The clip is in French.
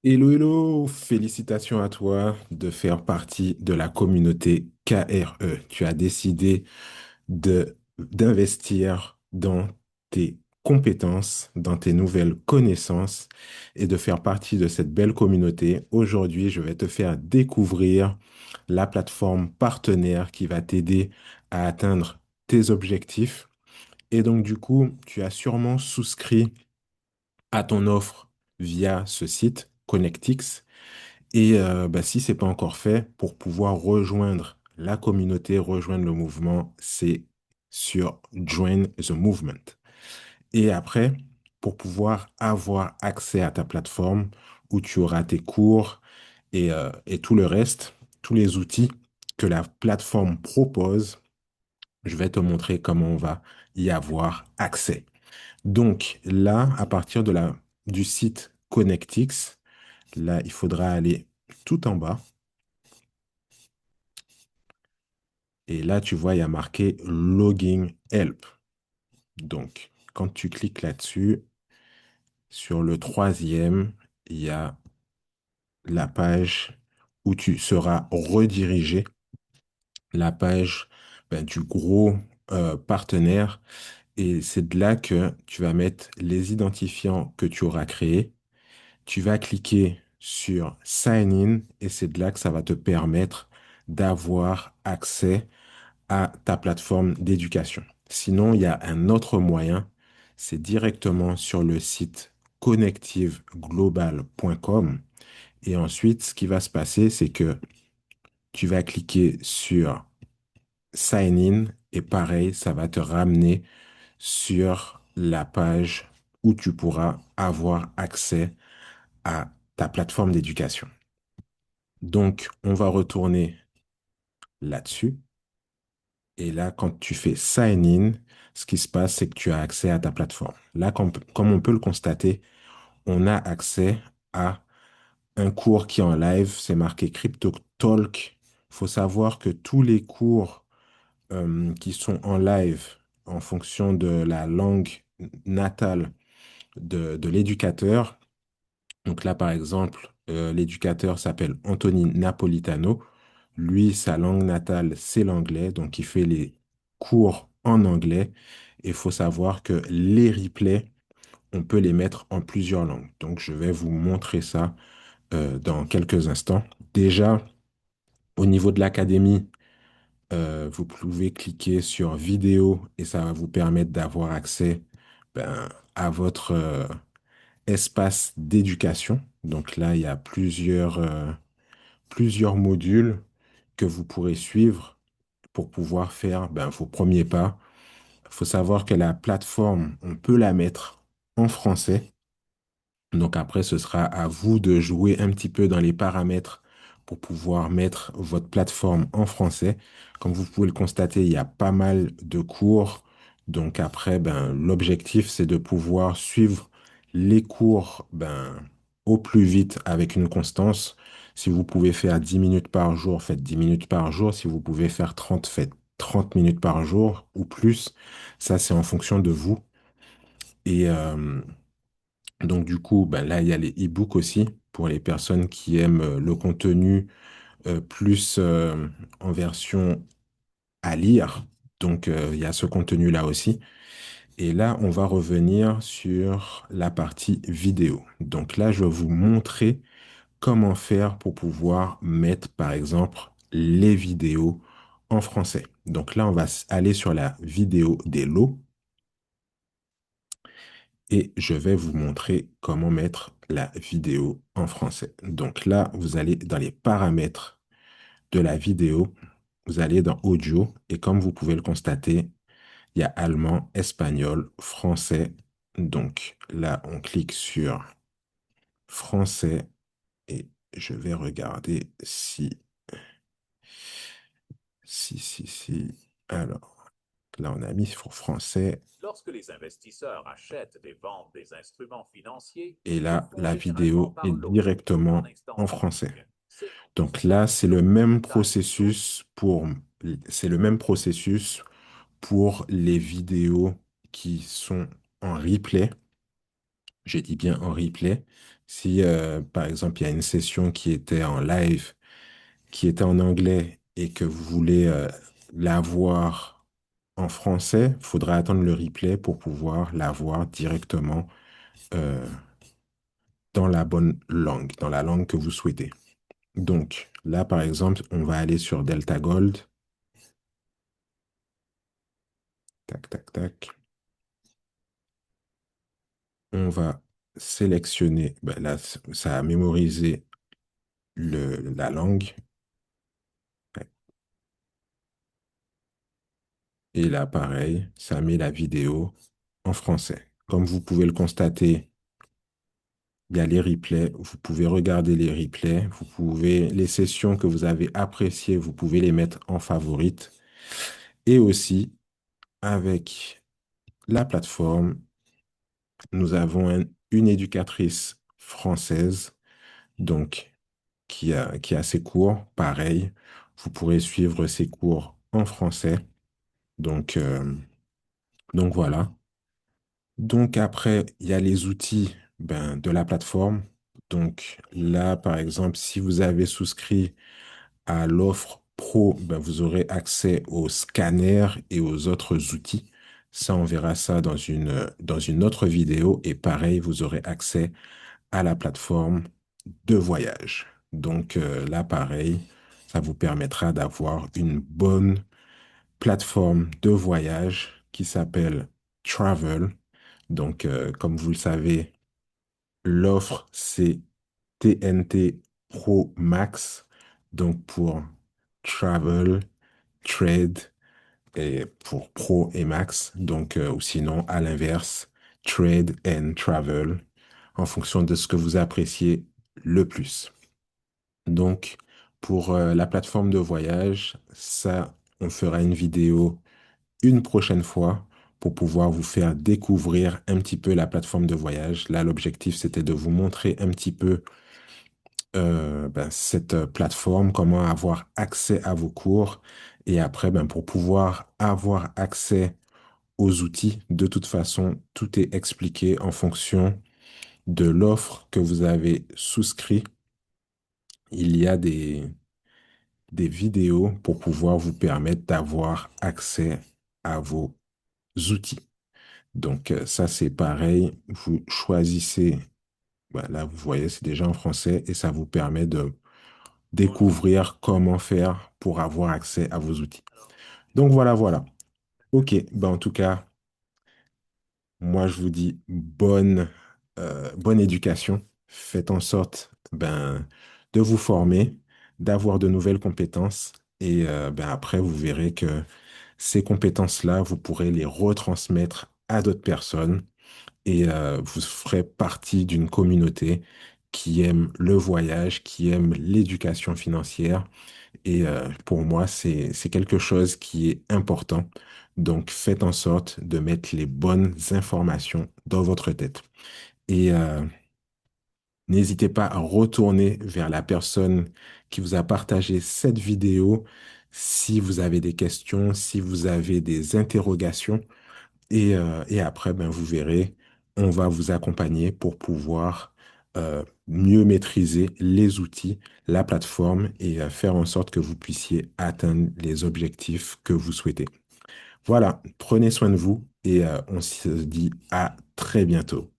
Hello, hello, félicitations à toi de faire partie de la communauté KRE. Tu as décidé d'investir dans tes compétences, dans tes nouvelles connaissances et de faire partie de cette belle communauté. Aujourd'hui, je vais te faire découvrir la plateforme partenaire qui va t'aider à atteindre tes objectifs. Et donc, du coup, tu as sûrement souscrit à ton offre via ce site, Connectix. Et bah, si c'est pas encore fait, pour pouvoir rejoindre la communauté, rejoindre le mouvement, c'est sur Join the Movement. Et après, pour pouvoir avoir accès à ta plateforme où tu auras tes cours et tout le reste, tous les outils que la plateforme propose, je vais te montrer comment on va y avoir accès. Donc là, à partir du site Connectix, là, il faudra aller tout en bas. Et là, tu vois, il y a marqué Logging Help. Donc, quand tu cliques là-dessus, sur le troisième, il y a la page où tu seras redirigé, la page du gros partenaire. Et c'est de là que tu vas mettre les identifiants que tu auras créés. Tu vas cliquer sur Sign In et c'est de là que ça va te permettre d'avoir accès à ta plateforme d'éducation. Sinon, il y a un autre moyen, c'est directement sur le site connectiveglobal.com. Et ensuite, ce qui va se passer, c'est que tu vas cliquer sur Sign In et pareil, ça va te ramener sur la page où tu pourras avoir accès à ta plateforme d'éducation. Donc, on va retourner là-dessus. Et là, quand tu fais sign in, ce qui se passe, c'est que tu as accès à ta plateforme. Là, comme on peut le constater, on a accès à un cours qui est en live. C'est marqué Crypto Talk. Il faut savoir que tous les cours qui sont en live en fonction de la langue natale de l'éducateur. Donc là, par exemple, l'éducateur s'appelle Anthony Napolitano. Lui, sa langue natale, c'est l'anglais, donc il fait les cours en anglais. Il faut savoir que les replays, on peut les mettre en plusieurs langues. Donc, je vais vous montrer ça dans quelques instants. Déjà, au niveau de l'académie, vous pouvez cliquer sur vidéo et ça va vous permettre d'avoir accès à votre espace d'éducation. Donc là, il y a plusieurs modules que vous pourrez suivre pour pouvoir faire vos premiers pas. Il faut savoir que la plateforme, on peut la mettre en français. Donc après, ce sera à vous de jouer un petit peu dans les paramètres pour pouvoir mettre votre plateforme en français. Comme vous pouvez le constater, il y a pas mal de cours. Donc après, l'objectif, c'est de pouvoir suivre les cours au plus vite avec une constance. Si vous pouvez faire 10 minutes par jour, faites 10 minutes par jour. Si vous pouvez faire 30, faites 30 minutes par jour ou plus. Ça, c'est en fonction de vous. Et, donc du coup, là, il y a les e-books aussi pour les personnes qui aiment le contenu plus en version à lire. Donc il y a ce contenu-là aussi. Et là, on va revenir sur la partie vidéo. Donc là, je vais vous montrer comment faire pour pouvoir mettre, par exemple, les vidéos en français. Donc là, on va aller sur la vidéo des lots et je vais vous montrer comment mettre la vidéo en français. Donc là, vous allez dans les paramètres de la vidéo, vous allez dans audio et comme vous pouvez le constater, il y a allemand, espagnol, français. Donc là, on clique sur français et je vais regarder si. Alors, là, on a mis sur français Lorsque les investisseurs achètent et vendent des instruments financiers, et ils là, font la généralement vidéo est par lot, en directement en français. instantané. Ces lots Donc sont là, définis comme la taille du lot. c'est le même processus pour les vidéos qui sont en replay. Je dis bien en replay. Si, par exemple, il y a une session qui était en live, qui était en anglais et que vous voulez la voir en français, il faudra attendre le replay pour pouvoir la voir directement euh, dans la bonne langue, dans la langue que vous souhaitez. Donc là, par exemple, on va aller sur Delta Gold. Tac, tac, tac. On va sélectionner. Ben là, ça a mémorisé la langue. Et là, pareil, ça met la vidéo en français. Comme vous pouvez le constater, il y a les replays. Vous pouvez regarder les replays. Vous pouvez, les sessions que vous avez appréciées, vous pouvez les mettre en favorites. Et aussi, avec la plateforme, nous avons une éducatrice française, donc qui a ses cours. Pareil, vous pourrez suivre ses cours en français. Donc, donc voilà. Donc après, il y a les outils ben, de la plateforme. Donc là, par exemple, si vous avez souscrit à l'offre pro, ben, vous aurez accès au scanner et aux autres outils. Ça, on verra ça dans une autre vidéo. Et pareil, vous aurez accès à la plateforme de voyage. Donc là, pareil, ça vous permettra d'avoir une bonne plateforme de voyage qui s'appelle Travel. Donc, comme vous le savez, l'offre, c'est TNT Pro Max. Donc, pour Travel, Trade et pour Pro et Max. Donc, ou sinon, à l'inverse, Trade and Travel en fonction de ce que vous appréciez le plus. Donc, pour la plateforme de voyage, ça, on fera une vidéo une prochaine fois pour pouvoir vous faire découvrir un petit peu la plateforme de voyage. Là, l'objectif, c'était de vous montrer un petit peu ben, cette plateforme, comment avoir accès à vos cours. Et après, ben, pour pouvoir avoir accès aux outils, de toute façon, tout est expliqué en fonction de l'offre que vous avez souscrit. Il y a des vidéos pour pouvoir vous permettre d'avoir accès à vos outils. Donc ça, c'est pareil. Vous choisissez, bah, là, vous voyez, c'est déjà en français et ça vous permet de découvrir comment faire pour avoir accès à vos outils. Donc voilà, voilà. OK, ben, en tout cas, moi, je vous dis bonne éducation. Faites en sorte ben, de vous former, d'avoir de nouvelles compétences et ben, après, vous verrez que ces compétences-là, vous pourrez les retransmettre à d'autres personnes et vous ferez partie d'une communauté qui aime le voyage, qui aime l'éducation financière. Et pour moi, c'est quelque chose qui est important. Donc, faites en sorte de mettre les bonnes informations dans votre tête. Et n'hésitez pas à retourner vers la personne qui vous a partagé cette vidéo si vous avez des questions, si vous avez des interrogations. Et après, ben, vous verrez, on va vous accompagner pour pouvoir mieux maîtriser les outils, la plateforme et faire en sorte que vous puissiez atteindre les objectifs que vous souhaitez. Voilà, prenez soin de vous et on se dit à très bientôt.